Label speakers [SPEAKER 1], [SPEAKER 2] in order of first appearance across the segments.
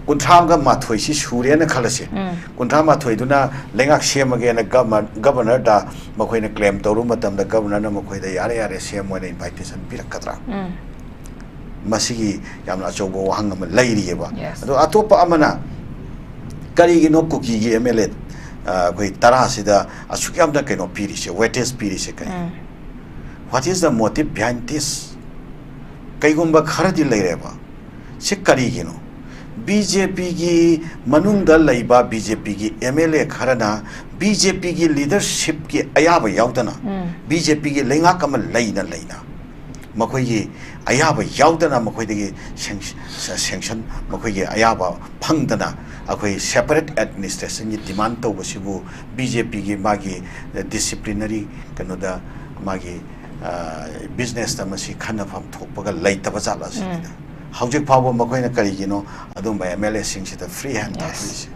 [SPEAKER 1] ꯀꯨꯟꯊ꯭ꯔꯥꯒ ꯃꯥꯊꯣꯏꯁꯤ ꯁꯨꯔꯦꯅ ꯈꯜꯂꯁꯤ ꯀꯨꯟꯊ꯭ꯔꯥ ꯃꯥꯊꯣꯏꯗꯨꯅ ꯂꯩꯉꯥꯛ ꯁꯦꯝꯃꯒꯦꯅ ꯒꯕꯔꯅꯔꯗ ꯃꯈꯣꯏꯅ ꯀ꯭ꯂꯦꯝ ꯇꯧꯔꯨ ꯃꯇꯝꯗ ꯒꯕꯔꯅꯔꯅ ꯃꯈꯣꯏꯗ ꯌꯥꯔꯦ ꯌꯥꯔꯦ ꯁꯦꯝꯃꯣꯏꯅ ꯏꯟꯚꯥꯏꯇꯦꯁꯟ ꯄꯤꯔꯛꯀꯗ꯭ꯔꯥ ꯃꯁꯤꯒꯤ ꯌꯥꯝꯅ ꯑꯆꯧꯕ ꯋꯥꯍꯪ ꯑꯃ ꯂꯩꯔꯤꯌꯦꯕ ꯑꯗꯣ ꯑꯇꯣꯞꯄ ꯑꯃꯅ ꯀꯔꯤꯒꯤꯅꯣ ꯀꯨꯀꯤꯒꯤ MLA ꯑꯩꯈꯣꯏ 10ꯁꯤꯗ ꯑꯁꯨꯛ ꯌꯥꯝꯅ ꯀꯩꯅꯣ ꯄꯤꯔꯤꯁꯦ ꯋꯦꯇꯦꯖ ꯄꯤꯔꯤꯁꯦ ꯀꯔꯤ What is the motive behind this? Kaigumba kharadi leireba. Se karigino. BJP gi manungda laiba BJP gi MLA kharana BJP gi leadership gi ayaba yaudana. BJP gi lenga kamal laina. Makoi gi ayaba yaudana makoi gi sanction makoi gi ayaba phangdana akoi separate administration gi demand tawbasibu BJP gi magi disciplinary kanoda magi business ta masi khana pham thokpaga laitaba jala sinida hawjik phawa makoina karigino adum MLA sing sita free hand taisi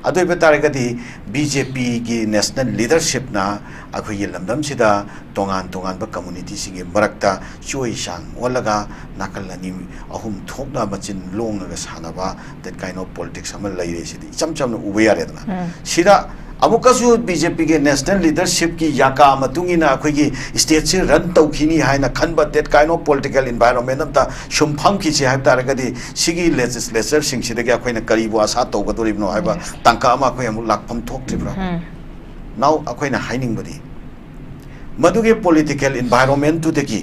[SPEAKER 1] adoi betaragadi BJP gi national leadership na akhoyi lamdam sida tongan ba community singi marakta choi sang walaga nakalani ahum thokna bachin longnaga sanaba that kind of politics ama laire sidi chamna ubeyare dana sida amukasu BJP ke national leadership ki yaka matungina akhoi state se run tawkhini haina khanba that kind of political environment amta shumpham ki che haib taragadi sigi legislature sing sida ke akhoi na karibu asa tawgadori no haiba tangka ama akhoi amu lakpham thoktribra now akhoi na haining badi maduge political environment tu deki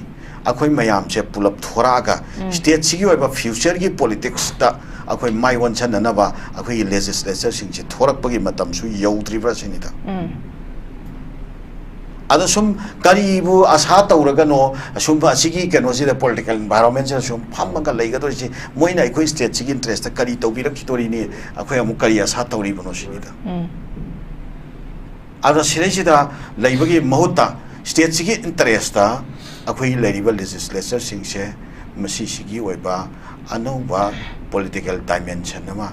[SPEAKER 1] akhoi mayam che pulap thoraga state sigi oiba future ki politics ta akhoi mai wan chananaba akhoi legislature sing che thorakpagi matam su yaudribra sinida ada sum karibu asa tauragano sum asigi keno sida political environment se sum phammaga leigadori si moina akhoi state sigi interest kari tawbirak kitori ni akhoi amu kari asa tauri bono sinida ada siresida leibagi mahuta state sigi interest ta akhoi leiriba legislature sing se masi sigi oiba anova political dimension nama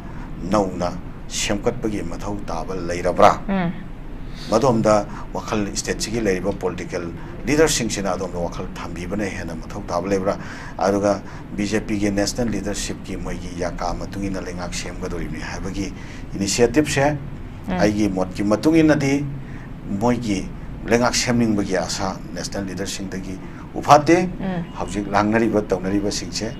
[SPEAKER 1] nauna semkatpagi mathau taba leirabra madomda wakhal state sigi leiriba political leadership sina adom wakhal thambi bane hena mathau taba leibra aduga BJP ge national leadership ki moigi yaka matungina lengak semgadori ni habagi initiative se aigi mot ki matungina di moigi lengak semning bagi asa national leadership dagi ufate hawjik langnariba tawnariba singse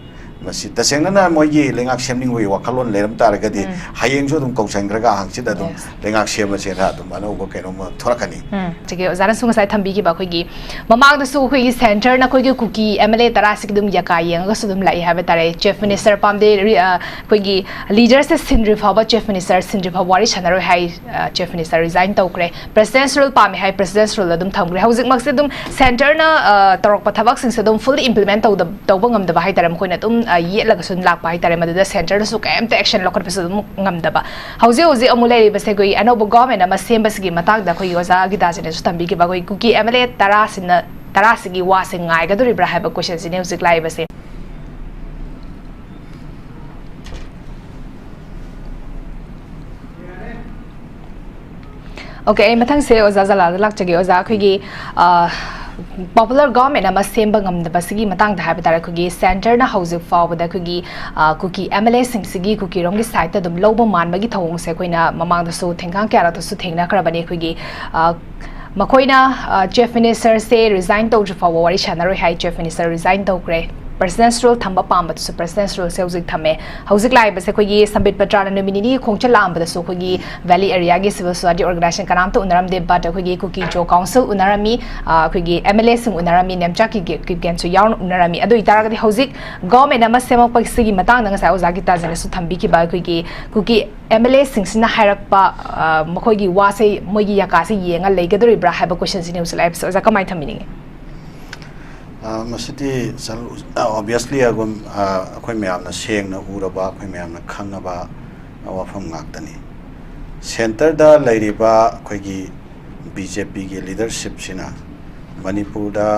[SPEAKER 1] masi tasengna moigi lengak semning wi wakalon leram taragadi hayeng jo dum kausanggraga hangsi da dum lengak sema sera dum ano bo keno ma thorakani
[SPEAKER 2] chege ozara sunga sai thambi gi ba khoi gi mamang da su khoi gi center na khoi gi kuki MLA tarasik dum yaka yeng ga su dum lai have tare chief minister pamde khoi gi leader se sindri phaba chief minister sindri phaba wari chanaro hai chief minister resign tawkre presidential pam hai presidential dum thamgre hauzik mak se dum center na torok pathabak sing se dum fully implement tawba ngam da hai taram khoi na dum yetlaga sun lak pai tare madada center su kaimta action lokot pesu ngamdaba hauze amulai base goi anobo government ama sembasigi matak da khoi oza gida jene su tambi ki ba goi kuki MLA 10 sigi wa se ngai ga dori bra ha ba question sine usik lai base okay mathang se oza zala lak chagi oza khoi gi popular government ama semba ngamdaba sigi matang da habi tara kugi center na hauzik fawda kugi kuki MLA sing sigi kuki rongi site dum lobo manbagi thawong se koina mamang da su thengkang kyara to su thengna krabani kugi makoina chief minister se resign to fawa wari chanaro hai chief minister resign to kre presidential thamba pamba to presidential seuzik thame hauzik lai base kogi sambit patra na nominee khongchal amba da so kogi valley area gi civil society organization kanam to unaram de bat kogi kuki jo council unarami kogi MLA sing unarami nemcha ki gen su yawn unarami adu itara ga hauzik government ama semak pa sigi matang nga sa ozagi ta jane su thambi ki ba kogi kuki MLA sing sina hairak pa makogi wa se mogi yaka se yenga leigadori bra ha ba question sine usai so za kamai thamini
[SPEAKER 1] masiti obviously agum akhoi mayam na seng na uraba akhoi mayam na khangaba wafam ngaktani center da lairiba akhoi gi BJP gi leadership sina manipur da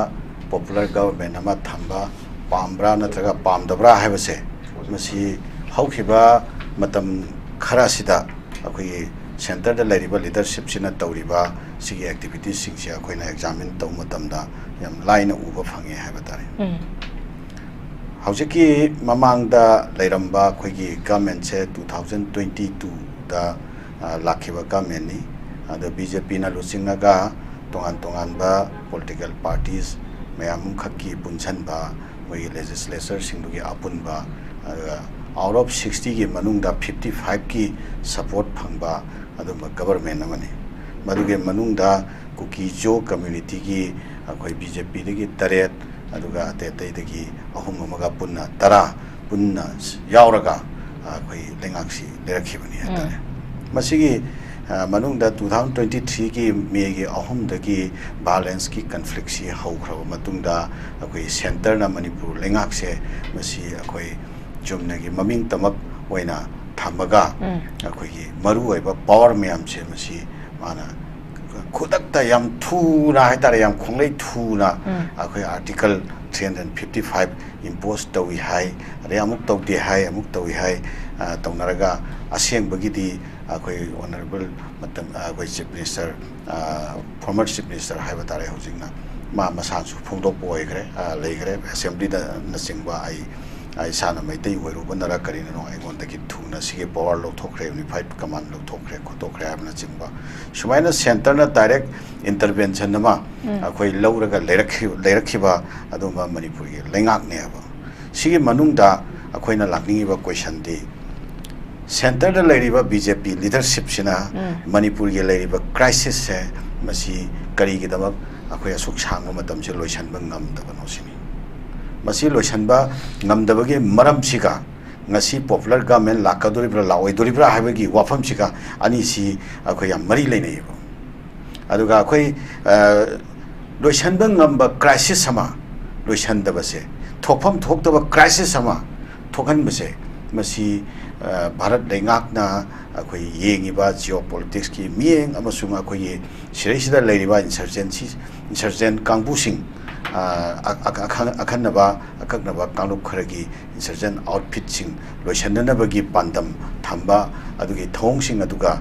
[SPEAKER 1] popular government ama thamba pambra natraga pamdabra haibase masi haukiba matam khara sida akhoi center da lairiba leadership sina tawriba sigi activities sing sia akhoi na examine taw matamda yam line uba phange haiba tare ꯍꯧꯖꯤꯛꯀꯤ ꯃꯃꯥꯡꯗ ꯂꯩꯔꯝꯕ ꯑꯩꯈꯣꯏꯒꯤ ꯒꯚꯔꯟꯃꯦꯟꯠꯁꯦ 2022ꯗ ꯂꯥꯛꯈꯤꯕ ꯒꯚꯔꯟꯃꯦꯟꯠꯅꯤ ꯑꯗꯣ BJPꯅ ꯂꯨꯆꯤꯡꯉꯒ ꯇꯣꯉꯥꯟ-ꯇꯣꯉꯥꯟꯕ political parties ꯃꯌꯥꯝ ꯈꯛꯀꯤ ꯄꯨꯟꯁꯤꯟꯕ ꯃꯣꯏꯒꯤ ꯂꯦꯖꯤꯁꯂꯦꯆꯔꯁꯤꯡꯗꯨꯒꯤ ꯑꯄꯨꯟꯕ ꯑꯗꯨꯒ out of 60ꯒꯤ ꯃꯅꯨꯡꯗ 55ꯒꯤ ꯁꯄꯣꯔꯠ ꯐꯪꯕ ꯑꯗꯨꯝꯕ ꯒꯚꯔꯟꯃꯦꯟꯠ ꯑꯃꯅꯤ ꯃꯗꯨꯒꯤ ꯃꯅꯨꯡꯗ ꯀꯨꯀꯤꯖꯣ ꯀꯝꯃ꯭ꯌꯨꯅꯤꯇꯤꯒꯤ ꯑꯩꯈꯣꯏ BJPꯗꯒꯤ 7 ꯑꯗꯨꯒ ꯑꯇꯩꯗꯒꯤ 3 ꯑꯃꯒ ꯄꯨꯟꯅ 10 ꯄꯨꯟꯅ ꯌꯥꯎꯔꯒ ꯑꯩꯈꯣꯏ ꯂꯩꯉꯥꯛꯁꯤ ꯂꯩꯔꯛꯈꯤꯕꯅꯤ ꯍꯥꯏꯇꯥꯔꯦ ꯃꯁꯤꯒꯤ ꯃꯅꯨꯡꯗ 2023ꯒꯤ ꯃꯦꯒꯤ 3ꯗꯒꯤ ꯚꯥꯏꯂꯦꯟꯁꯀꯤ ꯀꯟꯐ꯭ꯂꯤꯛꯁꯤ ꯍꯧꯈ꯭ꯔꯕ ꯃꯇꯨꯡꯗ ꯑꯩꯈꯣꯏ ꯁꯦꯟꯇꯔꯅ ꯃꯅꯤꯄꯨꯔ ꯂꯩꯉꯥꯛꯁꯦ ꯃꯁꯤ ꯑꯩꯈꯣꯏ ꯆꯨꯝꯅꯒꯤ ꯃꯃꯤꯡ ꯇꯃꯛ ꯑꯣꯏꯅ ꯊꯝꯃꯒ ꯑꯩꯈꯣꯏꯒꯤ ꯃꯔꯨꯑꯣꯏꯕ ꯄꯥꯋꯔ ꯃꯌꯥꯝꯁꯦ ꯃꯁꯤ ꯃꯥꯅ ꯈꯨꯗꯛꯇ ꯌꯥꯝ ꯊꯨꯅ ꯍꯥꯏꯇꯥꯔꯦ ꯌꯥꯝ ꯈꯣꯡꯂꯩ ꯊꯨꯅ ꯑꯩꯈꯣꯏ आर्टिकल 355 इम्पोज तौई है अरे अमुक तौदे है अमुक तौई है तौनरगा असेंबगिदी अखोई ऑनरेबल मतम अखोई chief minister former chief minister है बतारे हौजिंगना मा मसासु फोंदोक ओइग्रे लेग्रे असेंबली दा नसिंगबा आई साना मैतै ओइरुबनरा करिनो आइगोंदगी थुना सिगे पावर लौथोखरे यूनिफाइड कमांड लौथोखरे खोतोखरे हाबना चिंबा सुमाइना सेंटरना डायरेक्ट इंटरवेंशन नमा अखोई लौरगा लेरखिबा अदुमा मणिपुरगी लेंगाकनेबा सिगे मनुंगदा अखोइना लाकनिबा क्वेश्चन दी सेंटर दा लेरिबा BJP लीडरशिप सिना मणिपुरगी लेरिबा क्राइसिस से मसी करिगिदमक अखोइ असुक सांगबा मतमसे लोइसनबा ngamdaba सिनी मसी लोइसनबा ngamdabagi maramsiga ngasi popular government lakadoribra laoidoribra habagi wafamsiga ani si akhoi yam mari leinaiba aduga akhoi loisanba ngamba crisis sama loisandaba se thokpham thokdaba crisis sama thokhanbase masi bharat leingakna akhoi yengiba geopolitics ki mieng amasung akhoi sireisida leiriba insurgent kangbusing अखनबा अकनबा कांगलुप खरगी insurgent outfit सिंग लोइसननबगी पांदम थंबा अदुगी थोंगसिंग अदुगा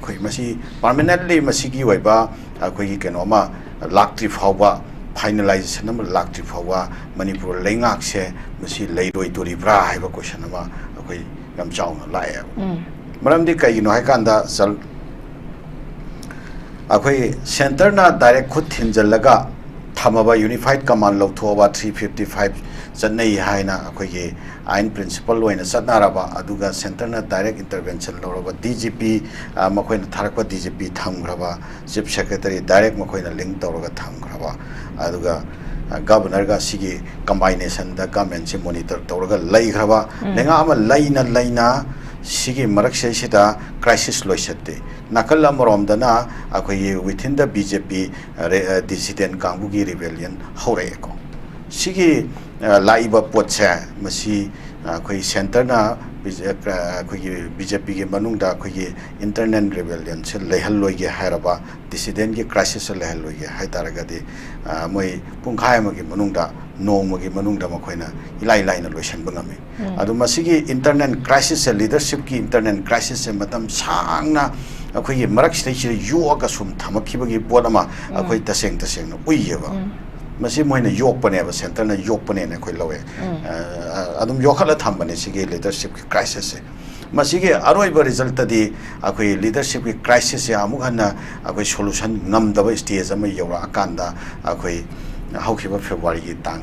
[SPEAKER 1] खोइ मसी परमानेंटली मसीगी वैबा अखोई केनोमा लाक्ट्री फावबा फाइनलाइजेशन अम लाक्ट्री फावबा मणिपुर लेंगाक से मसी लेरोइ दोरिब्रा हाइबा क्वेश्चन अमा अखोई यम चाउना लाए मरमदि कइनो हाइकांदा सल अखोई सेंटरना डायरेक्ट खुद थिनजलगा थमबा यूनिफाइड कमांड लौथोबा 355 चन्नई हाइना अखोइगे आइन प्रिंसिपल ओइना चतनारबा अदुगा सेंटरना डायरेक्ट इंटरवेंशन लौरबा DGP मखोइना थारकबा DGP थमग्रबा चीफ सेक्रेटरी डायरेक्ट मखोइना लिंक तौरगा थमग्रबा अदुगा गवर्नरगा सिगे कॉम्बिनेशन दा गवर्नमेंट से मॉनिटर तौरगा लैग्रबा लेंगा अमा लैना सिगे मरक्से सिदा क्राइसिस लोइसते नाकल अमरोमदना अखोइ विथिन द BJP डिसिडेंट कांगबुगी रिबेलियन हौरेको सिगे लाइबा पोटसे मसी अखोइ सेंटरना अखोइ BJP के मनुंगदा अखोइ इंटरनल रिबेलियन से लेहल्लोइगे हायरबा डिसिडेंट के क्राइसिस से लेहल्लोइगे हायतारगदि मोय पुंखाय मगे मनुंगदा नोंमगे मनुंगदा मखोइना इलाइ लाइना लोइसनबा ngame adu masigi internal crisis se leadership ki internal crisis se matam sangna अखोई मरक से योगा सुम थमखिबगी पोट अमा अखोई तसेंग न उइयबा मसी मोइना योकपने बा सेंटर न योकपने ने अखोई लवे अदुम योखला थमबने सिगे लीडरशिप की क्राइसिस से मसीगे अरोइबा रिजल्ट तदी अखोई लीडरशिप की क्राइसिस से अमुक हन्ना अखोई सोल्यूशन ngमदबा स्टेज अमा यौरा अकांदा अखोई हौखिबा फेब्रुवारी की तांग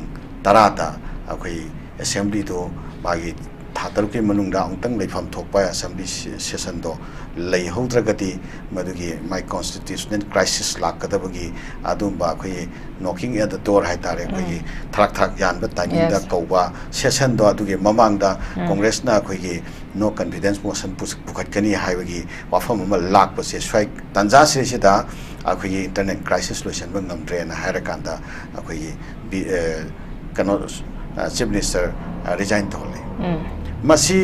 [SPEAKER 1] 10 दा अखोई असेंबली दो बागी थातरुक के मनुंगदा अंतंग लेफम थोकपा असेंबली सेशन दो लेहौद्रगति मदुगी माय कॉन्स्टिट्यूशनल क्राइसिस लाकदबगी अदुंबा अखोई नॉकिंग एट द डोर हाइतारे अखोई थरक यानबा टाइमिंग दा कौबा सेशन दो अदुगी ममांगदा कांग्रेस ना अखोई नो कॉन्फिडेंस मोशन पुखटकनी हाइबगी वाफम अमा लाकपसे स्वाइ तंजा सेसिदा अखोई इंटरनेट क्राइसिस लोशन बा ngमद्रे ना हायरकांदा अखोई कनो चीफ मिनिस्टर रिजाइन तोले मसी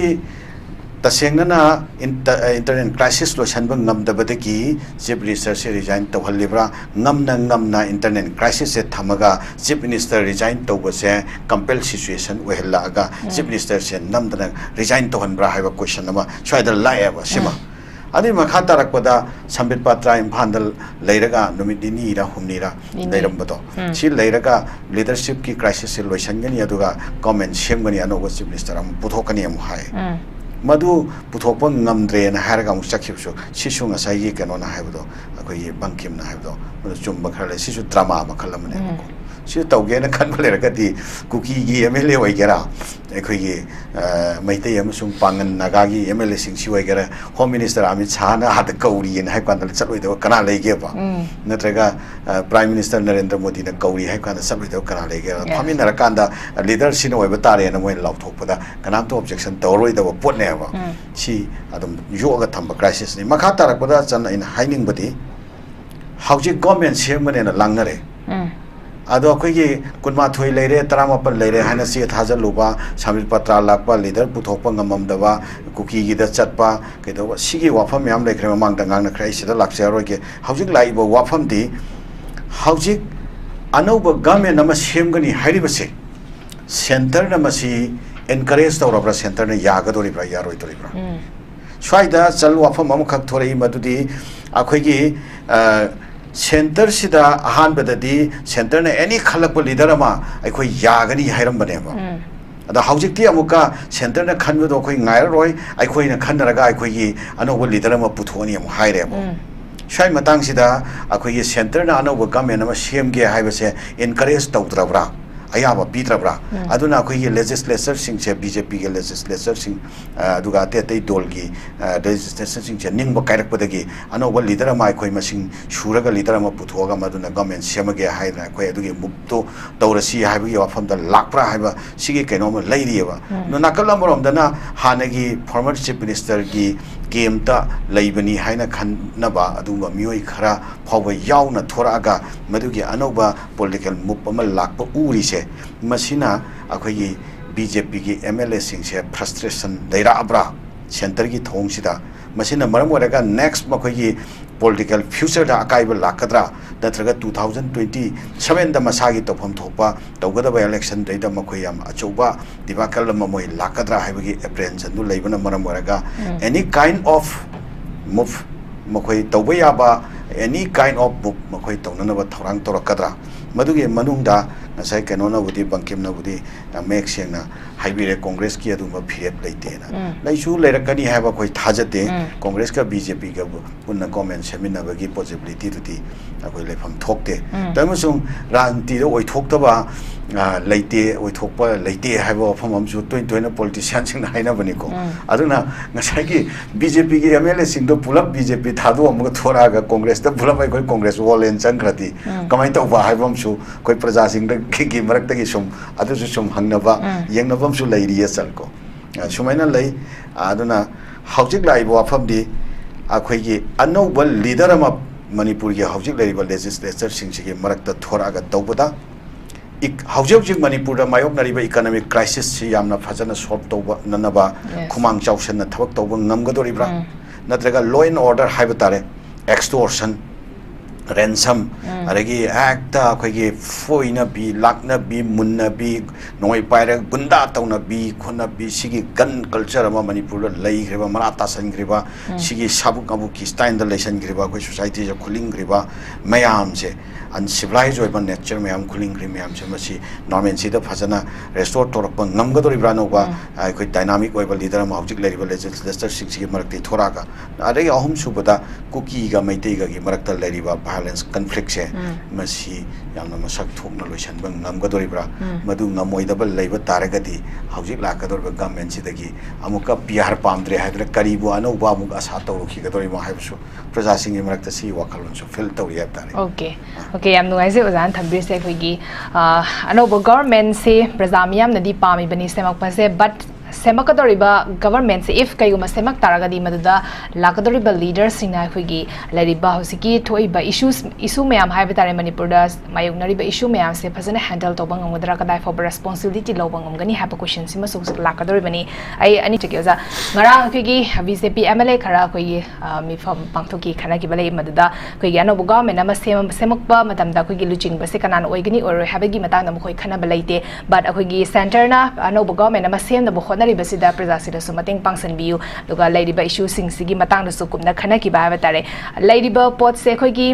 [SPEAKER 1] तसेंगना इंटरनेट क्राइसिस लोशनबा ngमदबदगी चीफ मिनिस्टर से रिजाइन तौहलिब्रा ngमना इंटरनेट क्राइसिस से थमगा चीफ मिनिस्टर रिजाइन तौबसे कंपेल सिचुएशन ओहलागा चीफ मिनिस्टर से नमदना रिजाइन तौहनब्रा हाइबा क्वेश्चन अमा स्वाइदा लाएबा सिमा अदि मखा तारकपदा संबित पात्रा इम्फाल लेरगा नुमित निरा हुमनीरा लेरमबदो सी लेरगा लीडरशिप की क्राइसिस से लोइसनगनी अदुगा गवर्नमेंट सेमगनी अनोबा चीफ मिनिस्टर अम पुथोकनी अम हाय मधु पुथोप ngамद्रेन हारगा अमु चखिबसु सिसु ngसाई केनोना हायबदो अखोई बंकिमना हायबदो मधु चुम्ब खरले सिसु ड्रामा मखलमने सी तौगेना खनब लेरगदी कुकी की एमएलए होइगेरा अखोई मैतै अमसुम पांगन नागागी एमएलए सिंगसी होइगेरा होम मिनिस्टर अमित शाह ना हाथ कौरी न हाय कांदल चलोइदो कना लेगेबा नत्रगा प्राइम मिनिस्टर नरेंद्र मोदी ने कौरी हाय कांद चलोइदो कना लेगेरा फमिनर कांदा लीडर सिन होइबा तारे न मोय लाउथोकपदा कनाम तो ऑब्जेक्शन तौरोइदो पोटनेबा सी अदम योगा थंबा क्राइसिस नि मखा तारकपदा चन इन हाइनिंगबदी हाउजिक गवर्नमेंट सेमने न लांगनरे अदो अखोई कुनमाथोई लेरे तरामापन लेरे हाना सी थाजलुबा सामिल पत्रा लाकपा लीडर पुथोकपा ngамमदबा कुकी गिदा चटपा केदो सिगी वाफम याम लेखरे ममांग दंगांग नखरै सिदा लाक्सेरोगे हाउजिक लाइबो वाफम दि हाउजिक अनौब गवर्नमेंट नम सेमगनी हाइरिबसे सेंटर नमसी एनकरेज तौरब्रा सेंटर ने यागदोरिब्रा यारोइदोरिब्रा स्वाइदा चल वाफम अमखक थोरई मदुदी अखोई सेंटर सिदा अहान बददी सेंटर ने एनी खलक लीडर अमा अखोई यागनी हाइरम बनेबा अदा हौजिकती अमुका सेंटर ने खनबदो अखोई ngairoi अखोई ने खनरगा अखोई अनोब लीडर अमा पुथोनी अमु हाइरेबो शाय मतंग सिदा अखोई सेंटर ना अनोब गवर्नमेंट अमा सेमगे हाइबसे एनकरेज तौद्रब्रा अयाबा पीद्रब्रा अदुना अखोई लेजिस्लेचर सिंगसे बीजेपी के लेजिस्लेचर सिंग अदुगा अते दोल की लेजिस्लेचर सिंगसे निंग कायरकपदगी अनोब लीडर अमा अखोई मसिंग शुरगा लीडर अमा पुथोगा मदुना गवर्नमेंट सेमगे हाइना अखोई अदुगी मुक्तो तौरसी हाइबगी वाफमदा लाकप्रा हाइबा सिगे कैनोम लैरियबा नो नाकलमरोमदना हानगी फॉर्मर चीफ मिनिस्टर की गेमता लैबनी हाइना खनबा अदुगा मियोई खरा फाव यावना थोरागा मदुगी अनोबा पॉलिटिकल मूव अमा लाकपा उरिसे मसिना अखोई बीजेपी की एमएलए सिंगसे फ्रस्ट्रेशन लेराब्रा सेंटर की थोंगसिदा मसिना मरम ओरगा नेक्स्ट मखोई पॉलिटिकल फ्यूचर दा अकाइब लाकद्रा नत्रगा 2027 दा मसागी तोफम थोपा तौगदबा इलेक्शन दैदा मखोई याम अचौबा दिबाकल मोय लाकद्रा हाइबगी एप्रेंशन दु लेबना मरम ओरगा एनी काइंड ऑफ मूव मखोई तौबा याबा एनी काइंड ऑफ मूव मखोई तौननबा थौरांग तोरकद्रा मदुगे मनुंगदा नसाई केनोना बुदी बंकिमना बुदी मेक सेंगना हाइबिरे कांग्रेस की अदुम फिरेप लेतेना लैसु लेरकनी हाबा कोई थाजते कांग्रेस का बीजेपी का पुन्ना गवर्नमेंट सेमिनाबगी पॉसिबिलिटी दुती अखोई लेफम थोकते तमसुं राजनीति दो ओइथोक्तबा लेते ओइथोकपा लेते हाबा फम हमसु तोइन पॉलिटिशियन सिंग हाइना बनिको अदुना नसाई की बीजेपी के एमएलए सिंग दो पुलप बीजेपी थादो अमग थोरागा कांग्रेस द पुलप कोई कांग्रेस वॉल एन चंगरती कमाई तौबा हाइबमसु कोई प्रजा सिंग की मरक सुम सुम हंगनबा यंगनबमसु लैरिय चलको सुमाइना लै अदुना हौजिक लाइब वाफमदी अखोइगी अनौब लीडर अमा मणिपुर की हौजिक लैरिब लेजिस्लेचर सिंगसिगी मरकता थोरागा तौबदा हौजिक मणिपुर मायोकनरिब इकोनॉमिक क्राइसिस सि यामना फजना सॉल्व तौबा ननबा खुमांग चाउसन थबक तौबा ngamgadoriब्रा नत्रगा लॉ एंड ऑर्डर हाइब तारे extortion ransom aragi acta akhoi foina bi lakna bi munna bi noi paira gunda tauna bi khona bi sigi gun culture ama manipur lai greba marata san greba sigi sabu kabu ki style da lesson greba koi society je khuling greba mayam je uncivilized oi ban nature mayam khuling gri mayam je masi normal si da phajana restore torok pa ngamgadori brano ba koi dynamic oi ba leader ma object leriba legislature sigi marakti thoraga aragi ahum subada cookie ga maitei ga gi marakta leriba violence conflict se masi yamna masak thokna loisan bang ngamgadoribra madu ngamoidaba leiba taragadi hauzik lakadorba government sidagi amuka PR pamdre haidra karibu anauba amuk asa tawruki gadori ma haibsu praja singi marakta si wakalon so fil tawri hab tare
[SPEAKER 2] okay yam nuai se ozan thambir se khoigi anauba government se praja miyam nadi pami bani semak pase but सेमकदोरिबा government से इफ कयुमा सेमक तारगदी मदुदा लाकदोरिबा leaders सिंगना खुगी लरिबा होसिकी थोइबा issue मयाम हाइबा तारे मणिपुर दा मायुगनरिबा issue मयाम से फजन handle तोबा ngमदरा कदाय फॉर रेस्पोंसिबिलिटी लोबा ngमगनी हैबा क्वेश्चन सिमा सुक लाकदोरिबनी आई अनि चकेजा ngara खुगी बीजेपी एमएलए खरा खुगी मिफम पांगथोकी खना की बले मदुदा खुगी अनो गवर्नमेंट अमा सेमकबा मतमदा खुगी लुचिंगबा से कनान ओइगनी और हैबगी मतांग नम खोइ खना बलैते बट खुगी सेंटर ना अनो गवर्नमेंट अमा सेम द ꯍꯣꯠꯅꯔꯤꯕꯁꯤꯗ ꯄ꯭ꯔꯖꯥꯁꯤꯗꯁꯨ ꯃꯇꯦꯡ ꯄꯥꯡꯁꯤꯟꯕꯤꯌꯨ ꯑꯗꯨꯒ ꯂꯩꯔꯤꯕ ꯏꯁꯨꯁꯤꯡꯁꯤꯒꯤ ꯃꯇꯥꯡꯗꯁꯨ ꯀꯨꯞꯅ ꯈꯟꯅꯈꯤꯕ ꯍꯥꯏꯕ ꯇꯥꯔꯦ ꯂꯩꯔꯤꯕ ꯄꯣꯠꯁꯦ ꯑꯩꯈꯣꯏꯒꯤ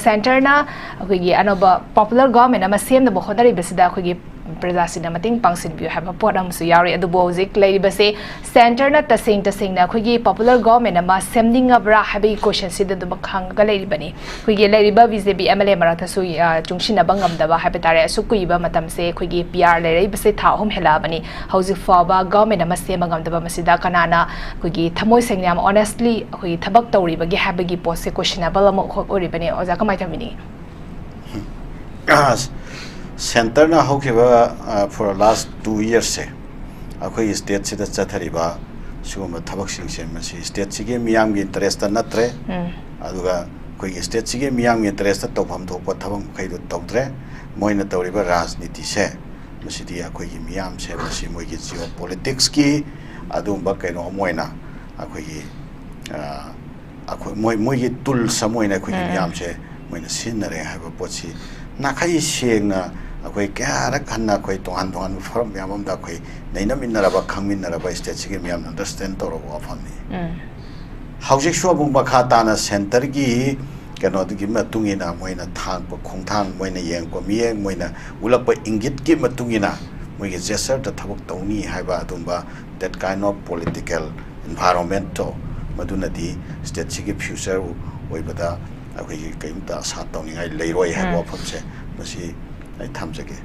[SPEAKER 2] ꯁꯦꯟꯇꯔꯅ ꯑꯩꯈꯣꯏꯒꯤ ꯑꯅꯧꯕ ꯄꯣꯄꯨꯂꯔ ꯒꯣꯚꯔꯟꯃꯦꯟꯠ ꯑꯃ ꯁꯦꯝꯅꯕ ꯍꯣꯠꯅꯔꯤꯕꯁꯤꯗ ꯑꯩꯈꯣꯏꯒꯤ ꯄ꯭ꯔꯖꯥꯁꯤꯡꯅ ꯃꯇꯦꯡ ꯄꯥꯡꯁꯤꯟꯕꯤꯌꯨ ꯍꯥꯏꯕ ꯄꯣꯠ ꯑꯃꯁꯨ ꯌꯥꯎꯔꯤ ꯑꯗꯨꯕꯨ ꯍꯧꯖꯤꯛ ꯂꯩꯔꯤꯕꯁꯦ ꯁꯦꯟꯇꯔꯅ ꯇꯁꯦꯡꯅ ꯑꯩꯈꯣꯏꯒꯤ ꯄꯣꯄꯨꯂꯔ ꯒꯣꯚꯔꯟꯃꯦꯟꯠ ꯑꯃ ꯁꯦꯝꯅꯤꯡꯉꯕ꯭ꯔꯥ ꯍꯥꯏꯕꯒꯤ ꯀꯣꯏꯁꯟꯁꯤꯗ ꯑꯗꯨꯝ ꯍꯪꯉꯒ ꯂꯩꯔꯤꯕꯅꯤ ꯑꯩꯈꯣꯏꯒꯤ ꯂꯩꯔꯤꯕ BJP MLA ꯃꯔꯛꯇꯁꯨ ꯆꯨꯡꯁꯤꯟꯅꯕ ꯉꯝꯗꯕ ꯍꯥꯏꯕ ꯇꯥꯔꯦ ꯑꯁꯨꯛ ꯀꯨꯏꯕ ꯃꯇꯝꯁꯦ ꯑꯩꯈꯣꯏꯒꯤ PR ꯂꯩꯔꯛꯏꯕꯁꯦ ꯊꯥ 3 ꯍꯦꯜꯂꯛꯑꯕꯅꯤ ꯍꯧꯖꯤꯛ ꯐꯥꯎꯕ ꯒꯣꯚꯔꯟꯃꯦꯟꯠ ꯑꯃ ꯁꯦꯝꯕ ꯉꯝꯗꯕ ꯃꯁꯤꯗ ꯀꯅꯥꯅ ꯑꯩꯈꯣꯏꯒꯤ ꯊꯃꯣꯏ ꯁꯦꯡꯅ ꯌꯥꯝ ꯑꯣꯅꯦꯁꯠꯂꯤ ꯑꯩꯈꯣꯏꯒꯤ ꯊꯕꯛ ꯇꯧꯔꯤꯕꯒꯦ ꯍꯥꯏꯕꯒꯤ ꯄꯣꯠꯁꯦ ꯀꯣꯏꯁꯟꯅꯦꯕꯜ ꯑꯃ ꯑꯣꯏꯔꯤꯕꯅꯤ ꯑꯣꯖꯥ ꯀꯃꯥꯏꯅ ꯇꯧꯕꯤꯅꯤ
[SPEAKER 1] ꯁꯦꯟꯇꯔꯅ ꯍꯧꯈꯤꯕ for the last 2 years se akhoi state sida chathariba suguma thabaksinse masi state sige miyamgi interest ta natre aduga koi state sige miyamgi interest ta tawpham thokpa thabang khaidu tawdre moina tawriba rajniti se masidi akhoi gi miyam se masi moi gi geopolitics ki adumba kaino moina akhoi gi akhoi moi gi tul samoina akhoi gi miyam se moina sinare haba potsi nakai sengna akhoi kya khanna akhoi tongan forum yamam da akhoi nainaminaraba khangminaraba state sige miyam understand toro afamni haujik sho bung bakha tana center gi kano gi matungina moina thang pa khongthang moina yeng ko miyeng moina ulakpa ingit gi matungina moi gi gesture ta thabak tawni haiba adumba that kind of political environment to maduna di state sige future oibada akhoi gi kaimta sa tawningai leiroi haiba famse masi ai thamjage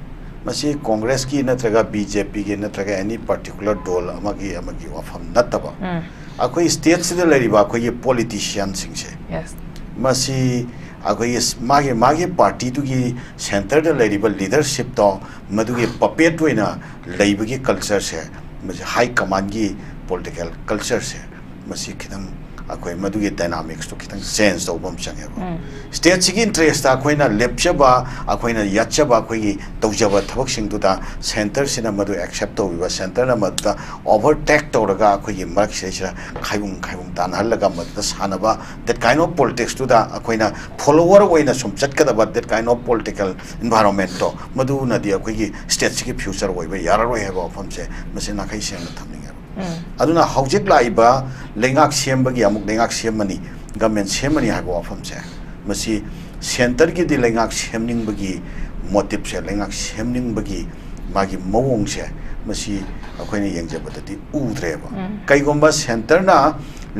[SPEAKER 1] masi congress ki natraga BJP ki natraga any particular dol amagi wafam nataba akhoi state sida leriba akhoi politician singse
[SPEAKER 2] yes
[SPEAKER 1] masi akhoi magi party tu gi center da leriba leadership to madugi puppet oina leibagi culture se masi high command gi political culture se masi khidang akhoi madugi dynamics to khitang change to bom change state sigi interest akhoi na lepchaba akhoi na yachaba akhoi gi tawjaba thabak sing tu da center sina madu accept to ba center na madu overtake to raga akhoi gi mark sesira khaibung tan halaga madu sanaba that kind of politics to da akhoi na follower oina sum chatkada ba that kind of political environment to madu na di akhoi gi state sigi future oiba yararoi heba famse masina khai sem thamning aduna haujik laiba lengak sembagi amuk lengak semani government semani haibo afamse masi center gi di lengak semning bagi motive se lengak semning bagi magi mawong se masi akoina yengjabadati udreba kaigomba center na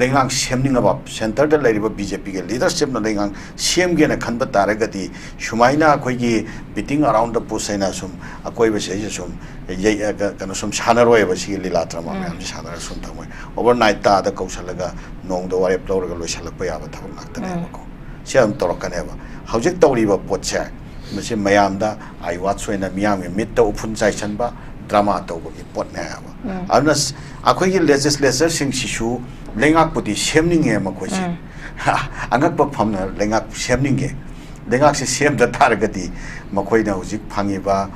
[SPEAKER 1] lengak semning aba center da leriba BJP ge leadership na lengak semge na khanba taragati sumaina akoi gi beating around the bush na sum akoi be se sum kana sum sanaroi ba si lila trama me sanar sum thamoi overnight ta da kausalaga nong do ware plawraga loisalakpa yaba thabak naktane ba ko siam torokane ba haujik tawriba potche masi mayam da ai watsoina miyam mit ta upun chai chanba drama to gi pot na ba anas akoi gi legislature sing sishu lengak pudi semning e ma khoji angak pa phamna lengak semning ge lengak se sem da targati makhoi na hujik phangi ba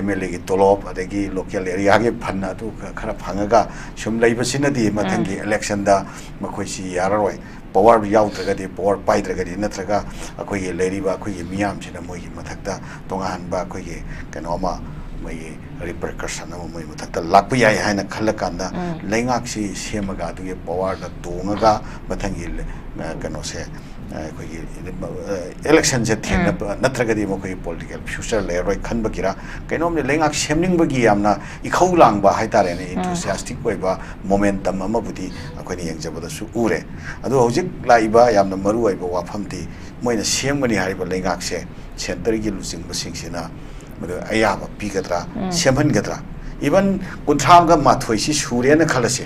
[SPEAKER 1] MLA gi tolop adagi local area ge phanna tu khara phangaga sum leibasina di mathangi election da makhoi si yararoi power yaw tragadi power pai tragadi natraga akoi ge leriba akoi ge miyam sina moi gi mathakta tongan ba akoi ge kanoma mai repercussion ama mai mathakta lakpa yai haina khalakanda lengak si semaga du ge power da tongaga mathangi kano se akoi ge election je thena natragadi mokoi political future leroi khanba kira kainom ne lengak semning bagi yamna ikhau langba haitare ne enthusiastic oiba momentum ama budi akoi ne yengjabada su ure adu hojik laiba yamna maru oiba wafamdi moina semgani hariba lengak se center gi losing basing sina madu ayaba pigadra semhan gadra even kunthanga mathoi si surya na khalase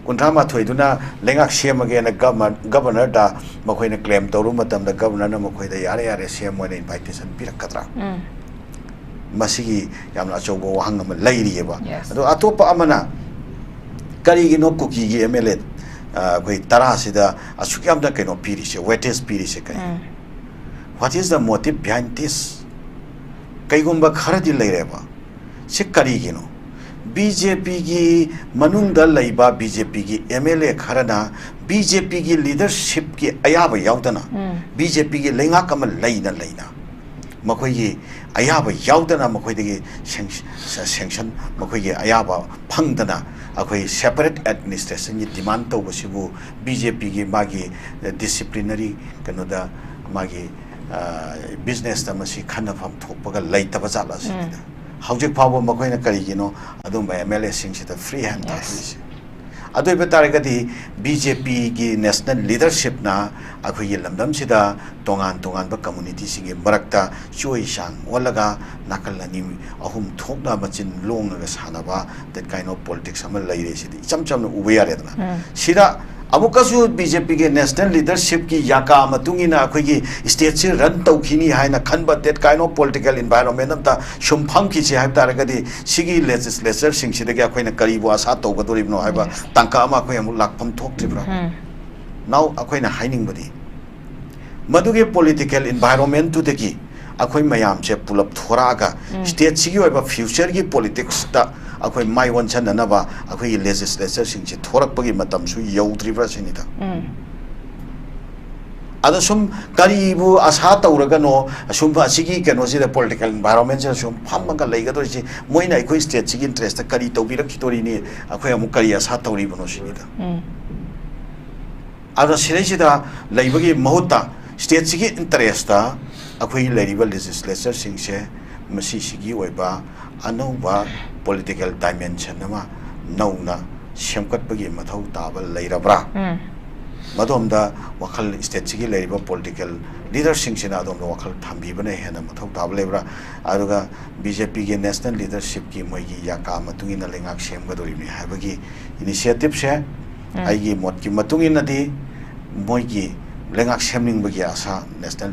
[SPEAKER 1] kuntha mathoi duna lengak semage na governor da makhoi na claim toru matam da governor na makhoi da yare sem moina invitation pirakadra masigi yamna chobo wahang ma lairi ba ado atopa amana kari gi no kuki gi MLA koi tara sida asuk yamda kaino piri se weightage piri se kai what is the motive behind this kaigumba kharadi leireba se kari gi no BJP gi manungda laiba BJP gi MLA kharana BJP gi leadership gi ayaba yaudana BJP gi lenga kama laina मखोई अयाब याउदना मखोई sanction मखोई अयाब फंगदना अखोई separate administration की demand तौबसिबु बीजेपी की मागी डिसिप्लिनरी कनोदा मागी बिजनेस तमसी खनफम थोपगा लेतब जाला सिदा हौजिक फाव मखोइना करिगिनो अदुम एमएलए सिंगसिदा फ्री हैंड थासी अदुइ बतारगदी बीजेपी की नेशनल लीडरशिप ना अखोई लमदम सिदा तोंगान तोंगान ब कम्युनिटी सिंगे मरक्ता चोई सांग ओलगा नाकल अनि अहुम थोकना मचिन लोंगगा सानाबा दैट काइंड ऑफ पॉलिटिक्स हम लैरे सिदी चम चम उबे यारेदना सिदा अमुकसु बीजेपी के नेशनल लीडरशिप की याका मतुंगिना अखोई स्टेट से रन तौखिनी हाइना खनबा that kind of political environment अमता सुमफम की से हाइब तारगदी सिगी लेजिस्लेचर सिंगसिदगे अखोइना करीबो आसा तौगदोरिबनो हाइबा तांका अमा अखोइ अमु लाखफम थोक्त्रिब्रा नाउ अखोइना हाइनिंगबदी मदुगे पॉलिटिकल एनवायरनमेंट तुदगी अखोइ मयाम से पुलप थोरागा स्टेट सिगी ओइबा फ्यूचर की पॉलिटिक्स ता अखोइ माइ वनसननबा अखोइ लेजिस्लेचर सिंगसे थोरकपगी मतमसु यौद्रिब्रा सिनिदा अदा सुम करीबु आशा तौरगनो सुम असिगी कनोसिदा पॉलिटिकल एनवायरनमेंट से सुम फमगा लेगदोरिसि मोइना अखोइ स्टेट सिगी इंटरेस्ट करी तौबिरखितोरिनि अखोइ अमु करी आशा तौरिबनो सिनिदा अदा सिरैसिदा लैबगी महुता स्टेट सिगी इंटरेस्ट अखोइ लैरिबा लेजिस्लेचर सिंगसे मसी सिगी ओइबा अनौबा पॉलिटिकल डायमेंशन अमा नौना सेमकटपगी मथौ ताबा लैरब्रा मदोमदा वखल स्टेट सिगी लैरिबा पॉलिटिकल लीडर सिंगसिना अदोमदा वखल थांबीबने हेना मथौ ताबा लेब्रा अदुगा बीजेपी के नेशनल लीडरशिप की मोइगी याका मतुंगिना लेंगाक सेमगदोरिबनि हाबगी इनिशिएटिव से आइगी मोट की मतुंगिनादि मोइगी लेंगाक सेमनिंगबगी आशा नेशनल